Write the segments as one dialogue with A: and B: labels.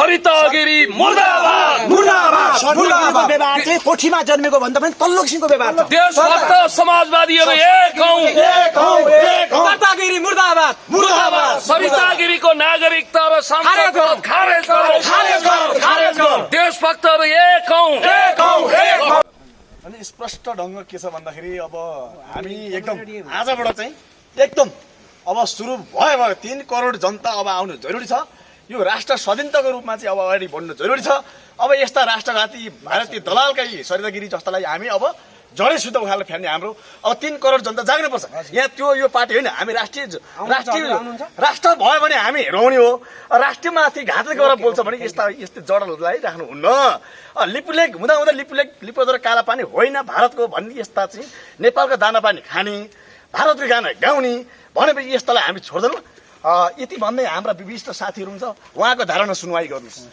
A: सरिता गिरी मुर्दाबाद
B: मुर्दाबाद मुर्दाबाद व्यवहार चाहिँ कोठीमा जन्मेको भन्दा पनि तल्लो किसिमको व्यवहार छ।
A: देशभक्त समाजवादीहरू एक हौं।
B: सरिता गिरी मुर्दाबाद मुर्दाबाद।
A: सरिता गिरीको नागरिकता र सांसद पद खारेज गरौं। देशभक्तहरू एक हौं।
C: अनि स्पष्ट ढङ्ग के छ भन्दाखेरि अब हामी एकदम आजबाट चाहिँ एकदम अब सुरु भयो 3 करोड जनता अब आउनु जरुरी छ। यो राष्ट्र स्वाधीनताको रूपमा चाहिँ अब अगाडि बढ्नु जरुरी छ। अब यस्ता राष्ट्रघाती भारतीय दलालकै सरिता गिरी जस्तालाई हामी अब जडै सुत उखालेर फ्यान्ने हाम्रो अब 3 करोड जनता जाग्नुपर्छ। यहाँ त्यो यो पार्टी होइन, हामी राष्ट्र भयो भने हामी हेराउने हो। राष्ट्रमाथि घातक गरेर बोल्छ भने यस्तै जडलाई राख्नुहुन्न। लिपुलेक हुँदा लिपुलेक काला पानी होइन भारतको भन्ने यस्ता चाहिँ नेपालको दाना पानी खाने, भारतको गाना गाउने भनेपछि यस्तालाई हामी छोड्दैनौँ। यति भन्दै हाम्रा विशिष्ट साथीहरू हुन्छ, उहाँको धारणा सुनवाई गर्नुहोस्।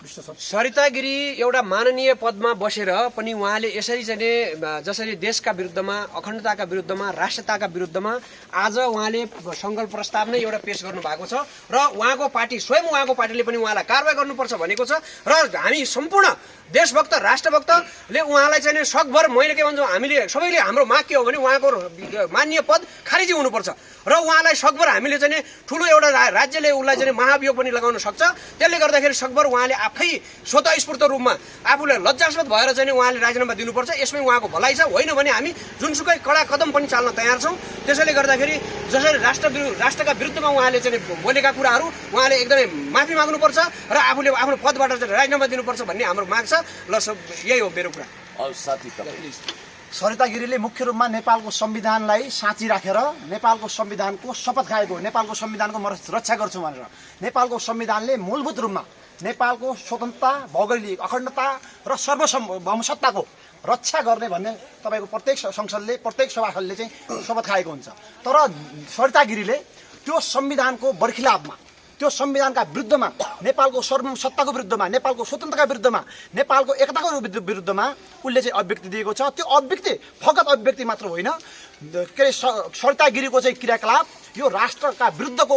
D: सरिता गिरी एउटा माननीय पदमा बसेर पनि उहाँले यसरी चाहिँ जसरी देशका विरुद्धमा, अखण्डताका विरुद्धमा, राष्ट्रियताका विरुद्धमा आज उहाँले संकल्प प्रस्ताव नै एउटा पेश गर्नु भएको छ र उहाँको पार्टी स्वयं उहाँको पार्टीले पनि उहाँलाई कारबाही गर्नुपर्छ भनेको छ र हामी सम्पूर्ण देशभक्त राष्ट्रभक्तले उहाँलाई चाहिँ सकभर मैले के भन्छु, हामीले सबैले हाम्रो माग के हो भने उहाँको माननीय पद खारिजी हुनुपर्छ र उहाँलाई सकभर हामीले चाहिँ ठुलो एउटा राज्यले उसलाई चाहिँ महाभियोग पनि लगाउन सक्छ। त्यसले गर्दाखेरि सकभर उहाँले आफै स्वतःस्फूर्त रूपमा आफूलाई लज्जास्पद भएर चाहिँ उहाँले राजीनामा दिनुपर्छ। यसमै उहाँको भलाइ छ, होइन भने हामी जुनसुकै कडा कदम पनि चाल्न तयार छौँ। त्यसैले गर्दाखेरि जसरी राष्ट्रका विरुद्धमा उहाँले चाहिँ बोलेका कुराहरू उहाँले एकदमै माफी माग्नुपर्छ र आफूले आफ्नो पदबाट चाहिँ राजीनामा दिनुपर्छ भन्ने हाम्रो माग छ। ल यही हो मेरो कुरा।
B: सरिता गिरीले मुख्य रूपमा नेपालको संविधानलाई साँची राखेर नेपालको संविधानको शपथ खाएको, नेपालको संविधानको म रक्षा गर्छु भनेर नेपालको संविधानले मूलभूत रूपमा नेपालको स्वतन्त्रता, भौगोलिक अखण्डता र सार्वभौमसत्ताको रक्षा गर्ने भन्ने तपाईँको प्रत्येक संसदले, प्रत्येक सभासदले चाहिँ शपथ खाएको हुन्छ। तर सरिता गिरीले त्यो संविधानको बर्खिलाफमा, त्यो संविधानका विरुद्धमा, नेपालको सार्वभौमसत्ताको विरुद्धमा, नेपालको स्वतन्त्रताका विरुद्धमा, नेपालको एकताको विरुद्धमा उसले चाहिँ अभिव्यक्ति दिएको छ। त्यो अभिव्यक्ति फगत अभिव्यक्ति मात्र होइन, के अरे सरिता गिरीको चाहिँ क्रियाकलाप यो राष्ट्रका विरुद्धको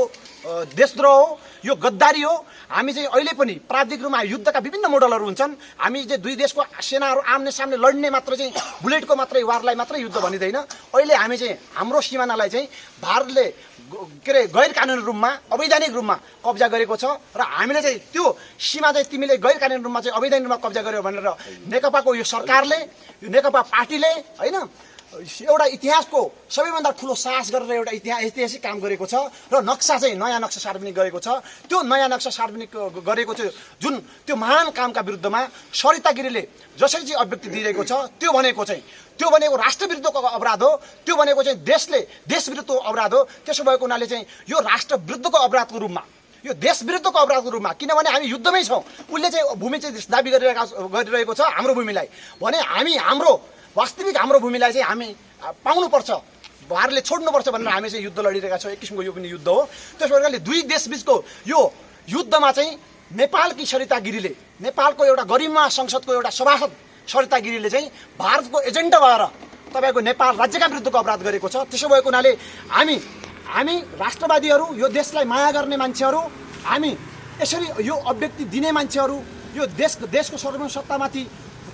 B: देशद्रोह हो, यो गद्दारी हो। हामी चाहिँ अहिले पनि प्राविधिक रूपमा युद्धका विभिन्न मोडलहरू हुन्छन्। हामी चाहिँ दुई देशको सेनाहरू आम्ने सामने लड्ने मात्र चाहिँ बुलेटको मात्रै वारलाई मात्रै युद्ध भनिँदैन। अहिले हामी चाहिँ हाम्रो सिमानालाई चाहिँ भारतले के अरे गैर कानुनी रूपमा, अवैधानिक रूपमा कब्जा गरेको छ र हामीले चाहिँ त्यो सीमा चाहिँ तिमीले गैर कानुनी रूपमा चाहिँ अवैधानिक रूपमा कब्जा गर्यो भनेर नेकपाको यो सरकारले, यो नेकपा पार्टीले होइन एउटा इतिहासको सबैभन्दा ठुलो साहस गरेर एउटा ऐतिहासिक काम गरेको छ र नक्सा चाहिँ नयाँ नक्सा सार्वजनिक गरेको छ। त्यो नयाँ नक्सा सार्वजनिक गरेको चाहिँ जुन त्यो महान कामका विरुद्धमा सरिता गिरीले जसरी चाहिँ अभिव्यक्ति दिइरहेको छ त्यो भनेको राष्ट्रविरुद्धको अपराध हो, त्यो भनेको चाहिँ देश विरुद्धको अपराध हो। त्यसो भएको हुनाले चाहिँ यो राष्ट्र विरुद्धको अपराधको रूपमा, यो देश विरुद्धको अपराधको रूपमा, किनभने हामी युद्धमै छौँ, उसले चाहिँ भूमि चाहिँ दाबी गरिरहेको छ हाम्रो भूमिलाई भने हामी हाम्रो वास्तविक हाम्रो भूमिलाई चाहिँ हामी पाउनुपर्छ, भारतले छोड्नुपर्छ भनेर हामी चाहिँ युद्ध लडिरहेका छौँ। एक किसिमको यो पनि युद्ध हो। त्यस प्रकारले दुई देशबीचको यो युद्धमा चाहिँ नेपालकी सरिता गिरीले, नेपालको एउटा गरिमा संसदको एउटा सभासद सरिता गिरीले चाहिँ भारतको एजेन्डा भएर तपाईँको नेपाल राज्यका विरुद्धको अपराध गरेको छ। त्यसो भएको हुनाले हामी राष्ट्रवादीहरू, यो देशलाई माया गर्ने मान्छेहरू, हामी यसरी यो अभिव्यक्ति दिने मान्छेहरू, यो देशको सार्वभौमसत्तामाथि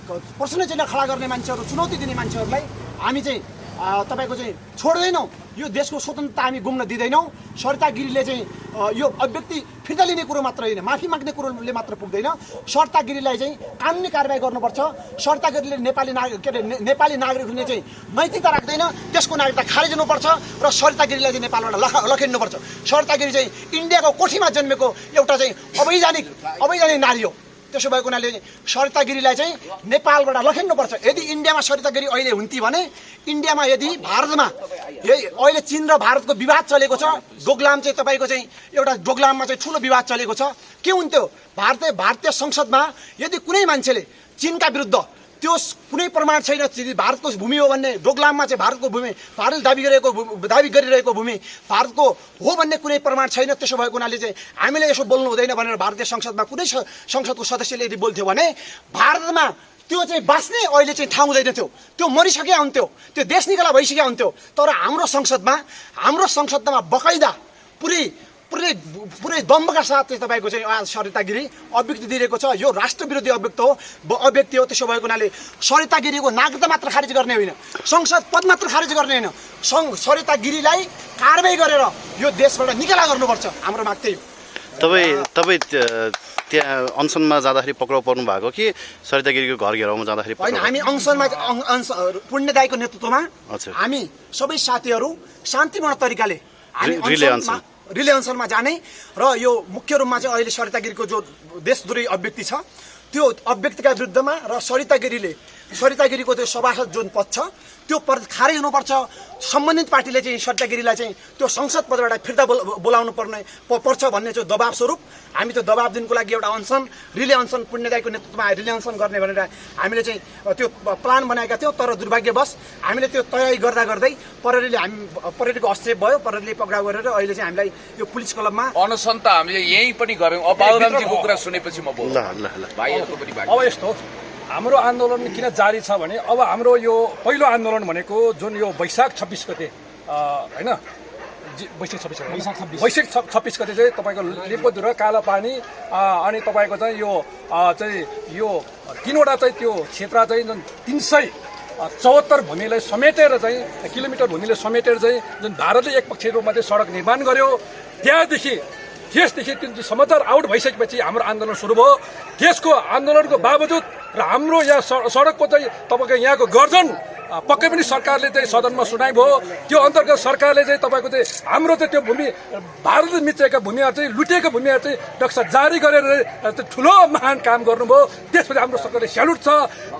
B: प्रश्न चिन्ह खडा गर्ने मान्छेहरू, चुनौती दिने मान्छेहरूलाई हामी चाहिँ तपाईँको चाहिँ छोड्दैनौँ। यो देशको स्वतन्त्रता हामी गुम्न दिँदैनौँ। सरिता गिरीले चाहिँ यो अभिव्यक्ति फिर्ता लिने कुरो मात्र होइन, माफी माग्ने कुरोले मात्र पुग्दैन। सरिता गिरीलाई चाहिँ कानुनी कारबाही गर्नुपर्छ। सरिता गिरीले नेपाली नागरिक हुने चाहिँ नैतिकता राख्दैन, त्यसको नागरिकता खारिज हुनुपर्छ र सरिता गिरीलाई चाहिँ नेपालबाट लखेड्नुपर्छ। सरिता गिरी चाहिँ इन्डियाको कोठीमा जन्मेको एउटा चाहिँ अवैधानिक नारी हो। त्यसो भएको हुनाले सरिता गिरीलाई चाहिँ नेपालबाट लखेड्नुपर्छ। यदि इन्डियामा सरिता गिरी अहिले हुन्थी भने, इन्डियामा यदि भारतमा अहिले चीन र भारतको विवाद चलेको छ, डोकलाम चाहिँ तपाईँको चाहिँ एउटा डोकलाममा चाहिँ ठुलो विवाद चलेको छ, के हुन्थ्यो भारतीय संसदमा यदि कुनै मान्छेले चीनका विरुद्ध त्यो कुनै प्रमाण छैन भारतको भूमि हो भन्ने, डोकलाममा चाहिँ भारतको भूमि, भारतले दाबी गरिरहेको भूमि भारतको हो भन्ने कुनै प्रमाण छैन। त्यसो भएको हुनाले चाहिँ हामीले यसो बोल्नु हुँदैन भनेर भारतीय संसदमा कुनै संसदको सदस्यले यदि बोल्थ्यो भने भारतमा त्यो चाहिँ बाँच्ने अहिले चाहिँ ठाउँ हुँदैन थियो, त्यो मरिसकेका हुन्थ्यो, त्यो देश निकाला भइसकेका हुन्थ्यो। तर हाम्रो संसदमा बकाइदा पुरै पुरै दम्बका साथ चाहिँ तपाईँको चाहिँ सरिता गिरी अभिव्यक्ति दिइरहेको छ। यो राष्ट्र विरोधी अभिव्यक्ति हो। त्यसो भएको हुनाले सरिता गिरीको नागरिकता मात्र खारिज गर्ने होइन, संसद पद मात्र खारिज गर्ने होइन, सरिता गिरीलाई कारबाही गरेर यो देशबाट निकाला गर्नुपर्छ। हाम्रो माग त्यही हो।
E: तपाईँ त्यहाँ अनसनमा जाँदाखेरि पक्राउ पर्नु भएको कि सरिता गिरीको घर घेराउमा जाँदाखेरि?
B: होइन, हामी अनसनमा पुण्यदायीको नेतृत्वमा हामी सबै साथीहरू शान्तिपूर्ण तरिकाले रिले अनसनमा जाने र यो मुख्य रूपमा चाहिँ अहिले सरिता गिरीको जो देशद्रोही अभिव्यक्ति छ त्यो अभिव्यक्तिका विरुद्धमा र सरिता गिरीको त्यो सभासद जुन पद छ त्यो पद खारिज हुनुपर्छ। सम्बन्धित पार्टीले चाहिँ सरिता गिरीलाई चाहिँ त्यो संसद पदबाट फिर्ता बोलाउनु पर्छ भन्ने चाहिँ दबाब स्वरूप हामी त्यो दबाब दिनको लागि एउटा अनसन रिले अनसन पुण्यदायीको नेतृत्वमा रिले अनसन गर्ने भनेर हामीले चाहिँ त्यो प्लान बनाएका थियौँ। तर दुर्भाग्यवश हामीले त्यो तयारी गर्दै प्रहरीको हस्तक्षेप भयो। प्रहरीले पक्राउ गरेर अहिले चाहिँ हामीलाई यो पुलिस क्लबमा
A: अनसन त हामीले यही पनि गर्यौं। अब बाबुरामजीको कुरा सुनेपछि म बोल्छु।
F: अब यस्तो हाम्रो आन्दोलन किन जारी छ भने अब हाम्रो यो पहिलो आन्दोलन भनेको जुन यो वैशाख 26 गते हैन, वैशाख 26 गते चाहिँ तपाईँको लिम्बुधुरा कालापानी अनि तपाईँको चाहिँ यो तीनवटा चाहिँ त्यो क्षेत्र चाहिँ जुन 374 भूमिलाई समेटेर चाहिँ किलोमिटर भूमिले समेटेर चाहिँ जुन भारतले एकपक्षीय रूपमा चाहिँ सडक निर्माण गर्यो। त्यसदेखि समाचार आउट भइसकेपछि हाम्रो आन्दोलन सुरु भयो। त्यसको आन्दोलनको बावजुद र हाम्रो यहाँ सडकको चाहिँ तपाईँको यहाँको गर्जन पक्कै पनि सरकारले चाहिँ सदनमा सुनाइ भयो। त्यो अन्तर्गत सरकारले चाहिँ तपाईँको चाहिँ हाम्रो चाहिँ त्यो भूमि भारतले मिचेका भूमिहरू चाहिँ लुटेका भूमिहरू चाहिँ नक्सा जारी गरेर ठुलो महान काम गर्नुभयो। त्यसपछि हाम्रो सरकारले स्यालुट छ।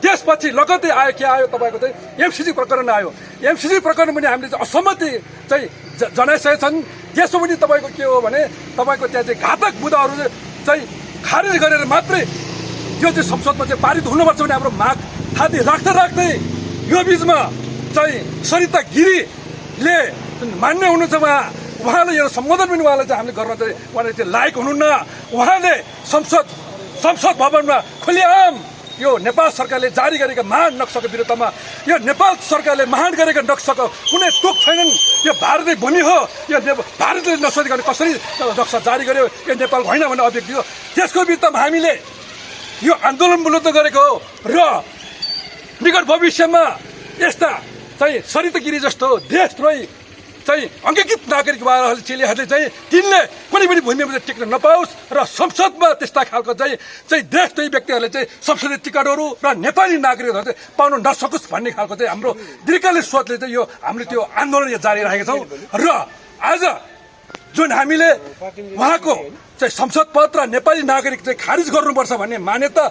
F: त्यसपछि लगत्तै आयो के आयो तपाईँको चाहिँ एमसिसी प्रकरण आयो। एमसिसी प्रकरण पनि हामीले चाहिँ असहमति चाहिँ जनाइसकेका छन्। त्यसो पनि तपाईँको के हो भने तपाईँको त्यहाँ चाहिँ घातक मुद्दाहरू चाहिँ खारिज गरेर मात्रै त्यो चाहिँ संसदमा चाहिँ पारित हुनुपर्छ भने हाम्रो माग थाती राख्दै यो बिचमा चाहिँ सरिता गिरीले मान्य हुनुहुन्छ। उहाँले यो सम्बोधन पनि उहाँलाई चाहिँ हामीले गर्न चाहिँ उहाँले चाहिँ लायक हुनुहुन्न। उहाँले संसद भवनमा खुलेआम यो नेपाल सरकारले जारी गरेका महान नक्साको विरुद्धमा यो नेपाल सरकारले महान गरेका नक्साको कुनै तोक छैनन्। यो भारतीय भूमि हो। यो भारतले नसोधिकन कसरी नक्सा जारी गर्यो यो नेपाल होइन भन्ने अभिव्यक्ति हो। त्यसको विरुद्धमा हामीले यो आन्दोलन बुलन्द गरेको हो र निकट भविष्यमा यस्ता चाहिँ सरिता गिरी जस्तो देशद्रोही चाहिँ अङ्गीकृत नागरिकहरूले चेलीहरूले चाहिँ तिनले कुनै पनि भूमिमा टिक्न नपाओस् र संसदमा त्यस्ता खालको चाहिँ देशद्रोही व्यक्तिहरूले चाहिँ संसदीय टिकटहरू र नेपाली नागरिकहरू चाहिँ पाउन नसकोस् भन्ने खालको चाहिँ हाम्रो दीर्घकालीन सोचले चाहिँ यो हामीले त्यो आन्दोलन जारी राखेका छौँ। र आज जुन हामीले उहाँको चाहिँ संसद पद र नेपाली नागरिक चाहिँ खारिज गर्नुपर्छ भन्ने मान्यता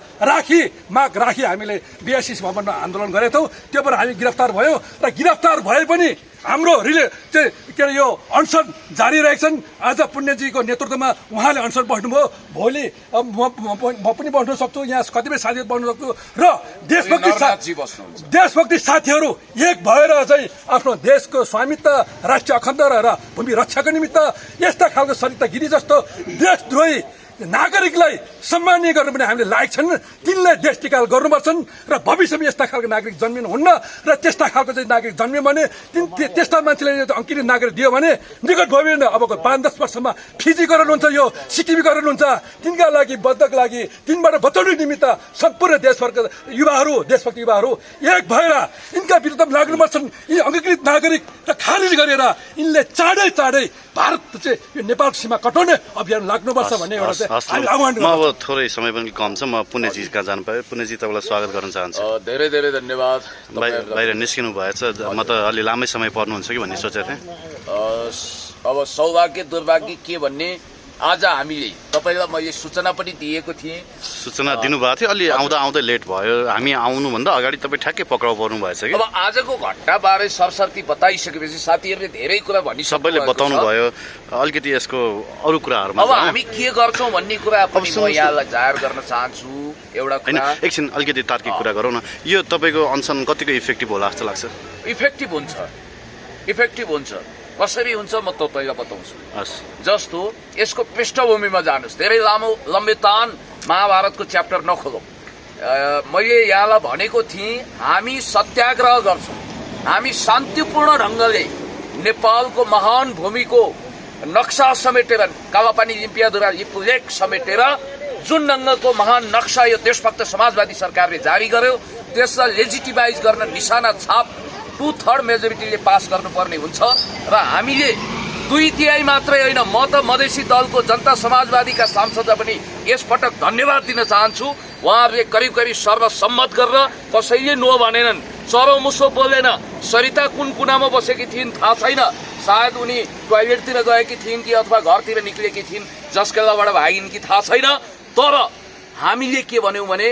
F: माग राखी हामीले बीआईसी भवनमा आन्दोलन गरेका थियौँ। त्यो पर हामी गिरफ्तार भयौँ र गिरफ्तार भए पनि हाम्रो चाहिँ के अरे यो अनसन जारी रहेछन्। आज पुण्यजीको नेतृत्वमा उहाँले अनसन बस्नुभयो। भोलि म पनि बस्न सक्छु, यहाँ कतिपय साथीहरू बस्न सक्छु र देशभक्ति साथीहरू एक भएर चाहिँ आफ्नो देशको स्वामित्व राष्ट्रिय अखण्डता र भूमि रक्षाको निमित्त यस्ता खालको सरिता गिरी जस्तो देशद्रोही नागरिकलाई सम्मानीय गर्न पनि हामीले लायक छन्। तिनलाई देश टिकाल गर्नुपर्छन् र भविष्यमा यस्ता खालको नागरिक जन्मिनु हुन्न र त्यस्ता खालको चाहिँ नागरिक जन्मियो भने त्यस्ता मान्छेले अङ्कित नागरिक दियो भने निकट भविष्यमा अबको 5-10 वर्षमा फिजीकरण हुन्छ, यो सिक्किमीकरण हुन्छ। तिनका लागि बद्धका लागि तिनबाट बचाउने निमित्त सम्पूर्ण देशभरका युवाहरू देशभक्ति युवाहरू एक भएर यिनका विरुद्ध लाग्नुपर्छन्। यी अङ्गीकृत नागरिक र खारिज गरेर यिनले चाँडै भारत चाहिँ यो नेपाल सीमा कटाउने अभियान लाग्नुपर्छ भन्ने एउटा
E: म अब थोरै समय पनि कम छ। म पुण्यजी कहाँ जानु पाएँ। पुण्यजी तपाईँलाई स्वागत गर्न चाहन्छु।
A: धेरै धेरै धन्यवाद।
E: बाहिर निस्किनु भएछ। म त अलि लामै समय पर्नुहुन्छ कि भन्ने सोचेको थिएँ।
A: अब सौभाग्य दुर्भाग्य के भन्ने आज हामीले तपाईँलाई मैले सूचना पनि दिएको थिएँ।
E: सूचना दिनुभएको थियो, अलि आउँदा लेट भयो। हामी आउनुभन्दा अगाडि तपाईँ ठ्याक्कै पक्राउ पर्नु भएछ कि?
A: अब आजको घटनाबारे सरसर्ती बताइसकेपछि साथीहरूले धेरै कुरा
E: सबैले बताउनु भयो। अलिकति यसको अरू कुराहरूमा
A: अब हामी के गर्छौँ भन्ने कुरा पनि म यहाँलाई जाहेर गर्न चाहन्छु। एउटा
E: होइन, एकछिन अलिकति तार्किक कुरा गरौँ न। यो तपाईँको अनसन कतिको इफेक्टिभ होला जस्तो लाग्छ?
A: इफेक्टिभ हुन्छ। कसरी हुन्छ म तपाईँलाई बताउँछु। जस्तो यसको पृष्ठभूमिमा जानुहोस्। धेरै लम्बे महाभारतको च्याप्टर नखोलौँ। मैले यहाँलाई भनेको थिएँ हामी सत्याग्रह गर्छौँ। हामी शान्तिपूर्ण ढङ्गले नेपालको महान भूमिको नक्सा समेटेर कालापानी लिम्पियाधुरा लिपुलेख समेटेर जुन ढङ्गको महान नक्सा यो देशभक्त समाजवादी सरकारले जारी गर्यो त्यसलाई लेजिटिमाइज गर्न निशाना छाप 2/3 मेजोरिटीले पास गर्नुपर्ने हुन्छ र हामीले 2/3 मात्रै होइन म त मधेसी दलको जनता समाजवादीका सांसदलाई पनि यसपटक धन्यवाद दिन चाहन्छु। उहाँहरूले करिब करिब सर्वसम्मत गरेर कसैले नो भनेनन्, चरोमुसो बोलेन। सरिता कुन कुनामा बसेकी थिइन् थाहा छैन, सायद उनी टोयलेटतिर गएकी थिइन् कि अथवा घरतिर निक्लेकी थिइन्, जसकेलाबाट भागिन् कि थाहा छैन। तर हामीले के भन्यौं भने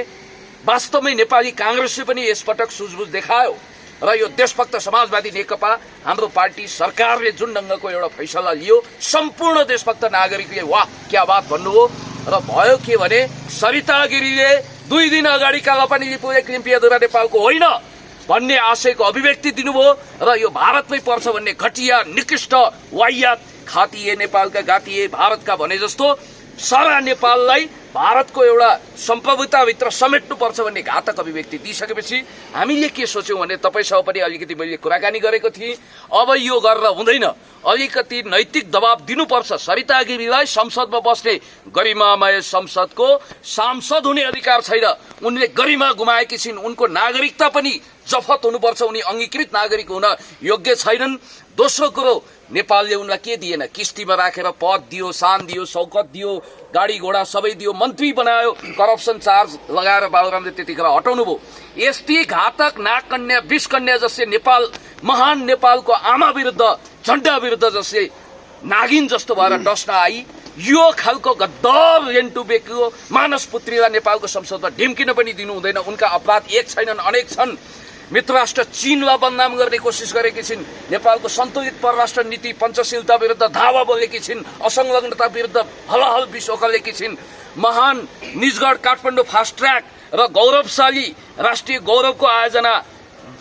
A: वास्तवमै नेपाली कांग्रेसले पनि यसपटक सुझबुझ देखायो र यो देशभक्त समाजवादी नेकपा हाम्रो पार्टी सरकारले जुन ढङ्गको एउटा फैसला लियो सम्पूर्ण देशभक्त नागरिकले वाह क्या बात भन्नुभयो र भयो के भने सरिता गिरीले 2 दिन अगाडि कालापानी लिपुलेख लिम्पियाधुरा नेपालको होइन भन्ने आशयको अभिव्यक्ति दिनुभयो र यो भारतमै पर्छ भन्ने घटिया निकृष्ट वाहियात खातिए नेपालका गातिए भारतका भने जस्तो सारा नेपाललाई भारतको एउटा सम्प्रभुताभित्र समेट्नुपर्छ भन्ने घातक अभिव्यक्ति दिइसकेपछि हामीले के सोच्यौं भने तपाईसँग पनि अलिकति मैले कुराकानी गरेको थिएँ। अब यो गरेर हुँदैन, अलिकति नैतिक दबाब दिनुपर्छ। सरिता गिरीलाई संसदमा बस्ने गरिमामय संसदको सांसद हुने अधिकार छैन, उनले गरिमा गुमाएकी छिन्, उनको नागरिकता पनि जफत हुनुपर्छ, उनी अंगीकृत नागरिक हुन योग्य छैनन्। दोस्रो कुरो नेपालले उनलाई के दिएन, किस्तीमा राखेर पद दियो, सान दियो, सौकत दियो, गाडी घोडा सबै दियो, मन्त्री बनायो, करप्सन चार्ज लगाएर बाबुरामले त्यतिखेर हटाउनु भयो। यस्ती घातक नागकन्या विषकन्या जसले नेपाल महान नेपालको आमा विरुद्ध झण्डा विरुद्ध जसले नागिन जस्तो भएर डस्न आई, यो खालको गद्दार रेन्टुबेको मानस पुत्रीलाई नेपालको संसदमा ढिम्किन पनि दिनु हुँदैन। उनका अपराध एक छैनन्, अनेक छन्। मित्रराष्ट्र चीनलाई बदनाम गर्ने कोसिस गरेकी छिन्, नेपालको सन्तुलित परराष्ट्र नीति पञ्चशीलता विरुद्ध धावा बोलेकी छिन्, असंलग्नता विरुद्ध हलहल विष ओकलेकी छिन्। महान निजगढ काठमाडौँ फास्ट ट्र्याक र गौरवशाली राष्ट्रिय गौरवको आयोजना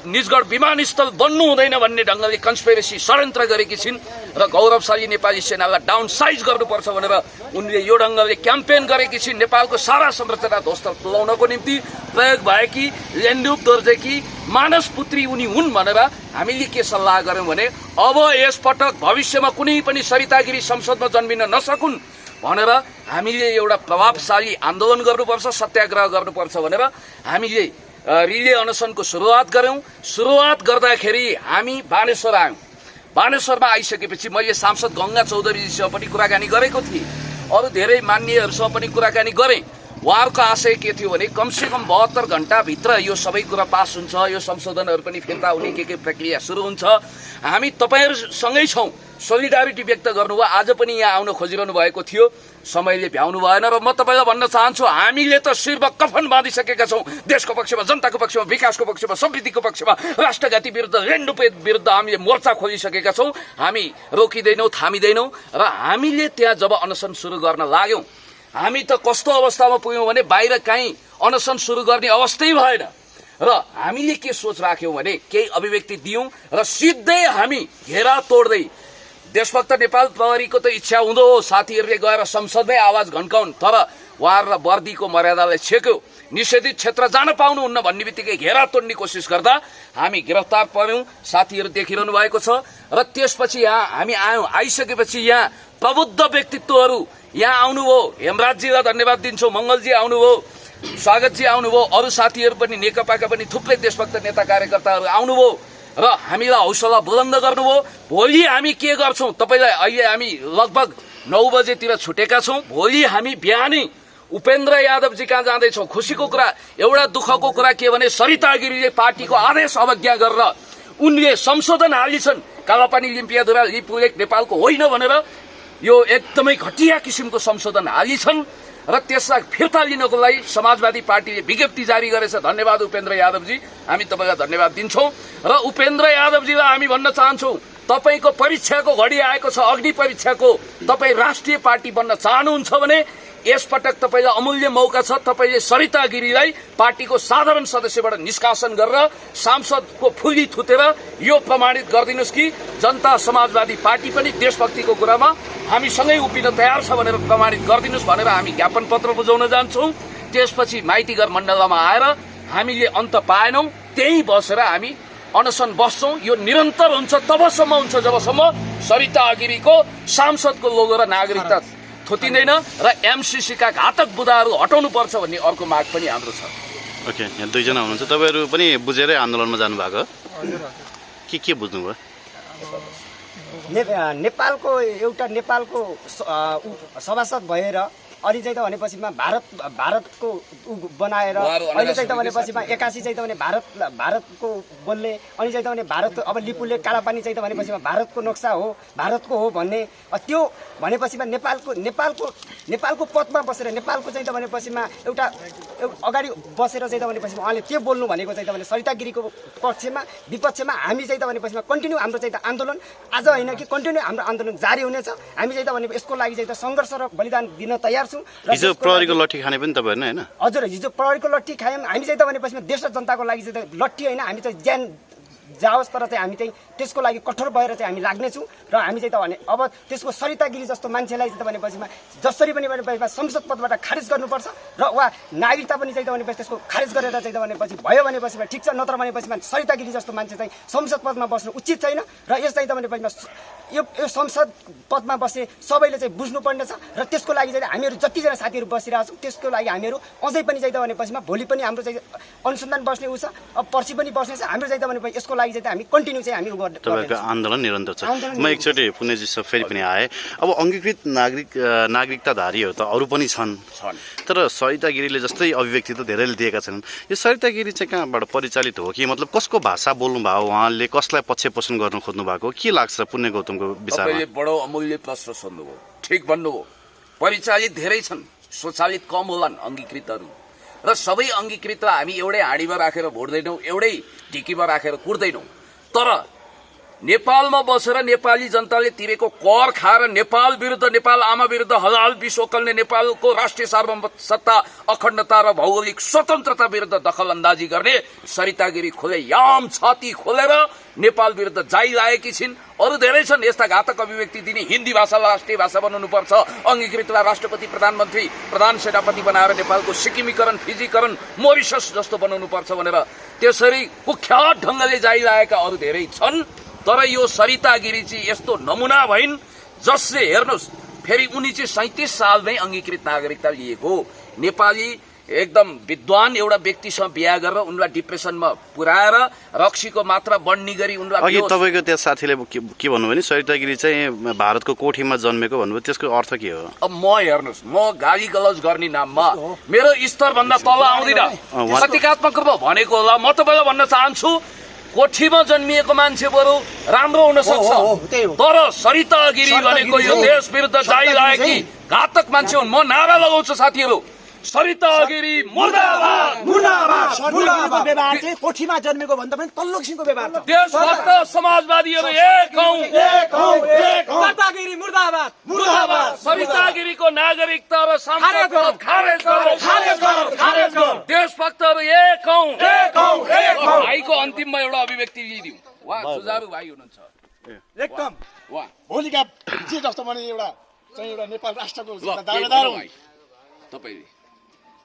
A: निजगढ विमानस्थल बन्नु हुँदैन भन्ने ढङ्गले कन्स्पिरेसी षड्यन्त्र गरेकी छिन् र गौरवशाली नेपाली सेनालाई डाउन साइज गर्नुपर्छ भनेर उनले यो ढङ्गले क्याम्पेन गरेकी छिन्। नेपालको सारा संरचना ध्वस्त तुल्याउनको निम्ति प्रयोग भएकी लेन्डुप दोर्जेकी मानस पुत्री उनी हुन् भनेर हामीले के सल्लाह गर्यौं भने अब यसपटक भविष्यमा कुनै पनि सरिता गिरी संसदमा जन्मिन नसकुन् भनेर हामीले एउटा प्रभावशाली आन्दोलन गर्नुपर्छ, सत्याग्रह गर्नुपर्छ भनेर हामीले रिले अनसनको सुरुवात गर्यौं। सुरुवात गर्दाखेरि हामी बानेश्वर आयौं। बानेश्वरमा आइसकेपछि मैले सांसद गंगा चौधरीसँग पनि कुराकानी गरेको थिएँ, अरू धेरै मान्यहरूसँग पनि कुराकानी गरेँ। उहाँहरूको आशय के थियो भने कमसेकम 72 घण्टाभित्र यो सबै कुरा पास हुन्छ, यो संशोधनहरू पनि फिर्ता हुने के प्रक्रिया सुरु हुन्छ। हामी तपाईहरुसँगै छौं, सोलिडारिटी व्यक्त गर्नुभयो। आज पनि यहाँ आउन खोजिरहनु भएको थियो, समयले भ्याउनु भएन र म तपाईलाई भन्न चाहन्छु हामीले त शिरमा कफन बाँधिसकेका छौं। देशको पक्षमा, जनताको पक्षमा, विकासको पक्षमा, समृद्धिको पक्षमा, राष्ट्रघाती विरुद्ध, रेन्डुपेट विरुद्ध हामीले मोर्चा खोलिसकेका छौं। हामी रोकिदैनौं, थामिदैनौं र हामीले त्यहाँ जब अनसन सुरु गर्न लाग्यौं, हामी त कस्तो अवस्थामा पुग्यौं भने बाहिर कहीँ अनसन सुरु गर्ने अवस्थै भएन र हामीले के सोच राख्यौं भने केही अभिव्यक्ति दियौं र सिधै हामी घेरा तोड्दै देशभक्त नेपाल प्रहरीको त इच्छा हुँदो हो साथीहरूले गएर संसदमै आवाज घन्काउन्, तर उहाँहरूलाई वर्दीको मर्यादालाई छेक्यो, निषेधित क्षेत्र जान पाउनुहुन्न भन्ने बित्तिकै घेरा तोड्ने कोसिस गर्दा हामी गिरफ्तार पर्यौं। साथीहरू देखिरहनु भएको छ र त्यसपछि यहाँ हामी आयौं। आइसकेपछि यहाँ प्रबुद्ध व्यक्तित्वहरू यहाँ आउनुभयो। हेमराजजीलाई धन्यवाद दिन्छौं, मंगलजी आउनुभयो, स्वागतजी आउनुभयो, अरू साथीहरू पनि नेकपाका पनि थुप्रै देशभक्त नेता कार्यकर्ताहरू आउनुभयो र हामीलाई हौसला बुलन्द गर्नुभयो। भोलि हामी के गर्छौं तपाईलाई अहिले हामी लगभग 9 बजेतिर छुटेका छौं। भोलि हामी बिहानै उपेन्द्र यादवजी कहाँ जाँदैछौं। खुसीको कुरा, एउटा दुःखको कुरा के भने सरिता गिरीले पार्टीको आदेश अवज्ञा गरेर उनले संशोधन हालिछन्, कालापानी लिम्पियाधुरा लिपुलेख नेपालको होइन भनेर यो एकदमै घटिया किसिमको संशोधन हालिछन् र त्यसलाई फिर्ता लिनको लागि समाजवादी पार्टीले विज्ञप्ति जारी गरेछ। धन्यवाद उपेन्द्र यादवजी, हामी तपाईलाई धन्यवाद दिन्छौं र उपेन्द्र यादवजीलाई हामी भन्न चाहन्छौं तपाईको परीक्षाको घडी आएको छ, अग्नि परीक्षाको। तपाई राष्ट्रिय पार्टी बन्न चाहनुहुन्छ भने यसपटक तपाईलाई अमूल्य मौका छ। तपाईले सरिता गिरीलाई पार्टीको साधारण सदस्यबाट निष्कासन गरेर सांसदको फुली थुतेर यो प्रमाणित गरिदिनुस् कि जनता समाजवादी पार्टी पनि देशभक्तिको कुरामा हामीसँगै उभिन तयार छ भनेर प्रमाणित गरिदिनुस् भनेर हामी ज्ञापन पत्र बुझाउन जान्छौं। त्यसपछि माइतीघर मण्डलमा आएर हामीले अन्त पाएनौं, त्यही बसेर हामी अनसन बस्छौँ, यो निरन्तर हुन्छ, तबसम्म हुन्छ जबसम्म सरिता गिरीको सांसदको लोगो र नागरिकता थोतिँदैन र एमसीसीका घातक बुदाहरू हटाउनु पर्छ भन्ने अर्को माग पनि हाम्रो छ।
E: ओके, यहाँ दुईजना हुनुहुन्छ, तपाईँहरू पनि बुझेरै आन्दोलनमा जानुभएको हो? के बुझ्नुभयो?
G: नेपालको एउटा नेपालको सभासद भएर अनि चाहिँ त भनेपछिमा भारतको बनाएर अहिले चाहिँ त भनेपछिमा 81 चाहिँ त भने भारतको बोल्ने अनि चाहिँ त भने भारत अब लिपुले कालापानी चाहिँ त भनेपछिमा भारतको नक्सा हो, भारतको हो भन्ने त्यो भनेपछिमा नेपालको पदमा बसेर नेपालको चाहिँ त भनेपछिमा एउटा अगाडि बसेर चाहिँ त भनेपछिमा उहाँले के बोल्नु भनेको चाहिँ त भने सरिता गिरीको पक्षमा विपक्षमा हामी चाहिँ त भनेपछिमा कन्टिन्यू हाम्रो चाहिँ त आन्दोलन आज होइन कि कन्टिन्यू हाम्रो आन्दोलन जारी हुनेछ। हामी चाहिँ त भने यसको लागि चाहिँ त सङ्घर्ष र बलिदान दिन तयार छौँ।
E: हिजो प्रहरीको लट्ठी खाने पनि तपाईँहरू नै होइन?
G: हजुर, हिजो प्रहरीको लट्ठी खायौँ। हामी चाहिँ त भनेपछि देश र जनताको लागि चाहिँ लट्ठी होइन, हामी चाहिँ ज्यान जाओस् तर चाहिँ हामी चाहिँ त्यसको लागि कठोर भएर चाहिँ हामी लाग्नेछौँ र हामी चाहिँ त भने अब त्यसको सरिता गिरी जस्तो मान्छेलाई चाहिँ त भनेपछिमा जसरी पनि भनेपछि संसद पदबाट खारेज गर्नुपर्छ र वा नागरिकता पनि चाहिँ त भनेपछि त्यसको खारेज गरेर चाहिँ त भनेपछि भयो भनेपछि ठिक छ, नत्र भनेपछि सरिता गिरी जस्तो मान्छे चाहिँ संसद पदमा बस्नु उचित छैन र यस चाहिँ त भनेपछि यो संसद पदमा बस्ने सबैले चाहिँ बुझ्नुपर्ने छ र त्यसको लागि चाहिँ हामीहरू जतिजना साथीहरू बसिरहेको छौँ त्यसको लागि हामीहरू अझै पनि चाहिँ त भनेपछि भोलि पनि हाम्रो चाहिँ अनुसन्धान बस्ने उ छ, अब पर्सि पनि बस्ने छ। हाम्रो चाहिँ त भनेपछि यसको लागि चाहिँ हामी कन्टिन्यू चाहिँ हामी
E: तपाईँको आन्दोलन निरन्तर छ। म एकचोटि पुण्यजी सब फेरि पनि आएँ। अब अङ्गीकृत नागरिकताधारीहरू त अरू पनि छन्, तर सरिता गिरीले जस्तै अभिव्यक्ति त धेरैले दिएका छन्। यो सरिता गिरी चाहिँ कहाँबाट परिचालित हो कि मतलब कसको भाषा बोल्नु भयो, उहाँले कसलाई पक्षपोषण गर्न खोज्नु भएको, के लाग्छ पुण्य गौतमको विचारमा?
A: तपाईँले बडो अमूल्य प्रश्न सोध्नुभयो, ठिक भन्नुभयो। परिचालित धेरै छन्, स्वचालित कम होलान् अङ्गीकृतहरू र सबै अङ्गीकृत हामी एउटै हाँडीमा राखेर भोट्दैनौँ, एउटै ढिकीमा राखेर कुर्दैनौँ। तर नेपालमा बसेर नेपाली जनताले तिरेको कर खाएर नेपाल विरुद्ध, नेपाल आमा विरुद्ध हलाल विष ओकल्ने, नेपालको राष्ट्रिय सार्वभौमसत्ता, अखण्डता र भौगोलिक स्वतन्त्रता विरुद्ध दखल अन्दाजी गर्ने सरिता गिरी खुले याम छाती खोलेर नेपाल विरुद्ध जाइरहेकी छिन्। अरू धेरै छन् यस्ता घातक अभिव्यक्ति दिने, हिन्दी भाषालाई राष्ट्रिय भाषा बनाउनुपर्छ, अङ्गीकृतलाई राष्ट्रपति, प्रधानमन्त्री, प्रधान सेनापति बनाएर नेपालको सिक्किमीकरण, फिजीकरण, मोरिसस जस्तो बनाउनुपर्छ भनेर त्यसरी कुख्यात ढङ्गले जाइरहेका अरू धेरै छन्। तर यो सरिता गिरी चाहिँ यस्तो नमुना भइन् जसले हेर्नुहोस् फेरि उनी चाहिँ 37 सालमै अङ्गीकृत नागरिकता लिएको नेपाली एकदम विद्वान एउटा व्यक्तिसँग बिहा गरेर उनलाई डिप्रेसनमा पुर्याएर रक्सीको मात्रा बढ्ने गरी उनलाई
E: अघि तपाईँको त्यहाँ साथीले के भन्नुभयो नि सरिता गिरी चाहिँ भारतको कोठीमा जन्मेको भन्नुभयो, त्यसको अर्थ के हो?
A: अब म हेर्नुहोस्, म गाली गलौज गर्ने नाममा मेरो स्तरभन्दा तल आउँदिनँ, प्रतीकात्मक रूपमा भनेको होला। म तपाईँलाई भन्न चाहन्छु कोठीमा जन्मिएको मान्छे बरु राम्रो हुन सक्छ, तर सरिता गिरी भनेको यो देश विरुद्ध जाइरहेकी घातक मान्छे हुन्। म नारा लगाउँछु साथीहरू, सरिता गिरी मुर्दाबाद, मुर्दाबाद, मुर्दाबाद।
B: व्यवहार चाहिँ कोठीमा जन्मेको भन्दा पनि तल्लो किसिमको व्यवहार छ।
A: देशभक्त समाजवादीहरू एक हौं, एक हौं, एक हौं।
D: सरिता गिरी मुर्दाबाद,
A: मुर्दाबाद। सरिता गिरीको नागरिकता र सांसद पद खारेज गरौ, खारेज गरौ, खारेज गरौ। देशभक्तहरू एक हौं, एक हौं, एक हौं। भाइको अन्तिममा एउटा अभिव्यक्ति दिदिउँ, उहाँ सुझारु भाइ हुनुहुन्छ
C: एकदम
A: उहाँ
C: भोलिका जे जस्तो पनि एउटा नेपाल राष्ट्रको दावेदार हुन्।
A: तपाईले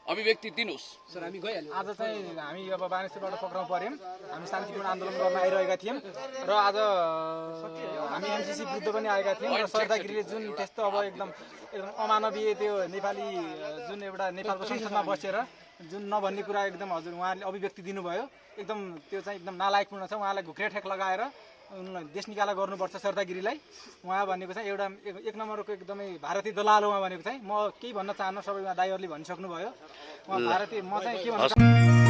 A: अभिव्यक्ति दिनुहोस्।
D: सर हामी गइहाल्यौँ।
H: आज चाहिँ हामी अब बानेश्वरबाट पक्राउ पर्यौँ। हामी शान्तिपूर्ण आन्दोलन गर्न आइरहेका थियौँ र आज हामी एमसीसी विरुद्ध पनि आएका थियौँ र सरिता गिरीले जुन त्यस्तो अब एकदम अमानवीय त्यो नेपाली जुन एउटा नेपालको संसदमा बसेर जुन नभन्ने कुरा एकदम हजुर उहाँले अभिव्यक्ति दिनुभयो, एकदम त्यो चाहिँ एकदम नालायकपूर्ण छ। उहाँलाई घुक्रे ठेक लगाएर उनलाई देश निकाला गर्नुपर्छ सरिता गिरीलाई। उहाँ भनेको चाहिँ एउटा एक नम्बरको एकदमै भारतीय दलाल हो उहाँ भनेको चाहिँ। म केही भन्न चाहन्न, सबै दाइहरूले भनिसक्नुभयो। उहाँ भारतीय, म चाहिँ के भन्न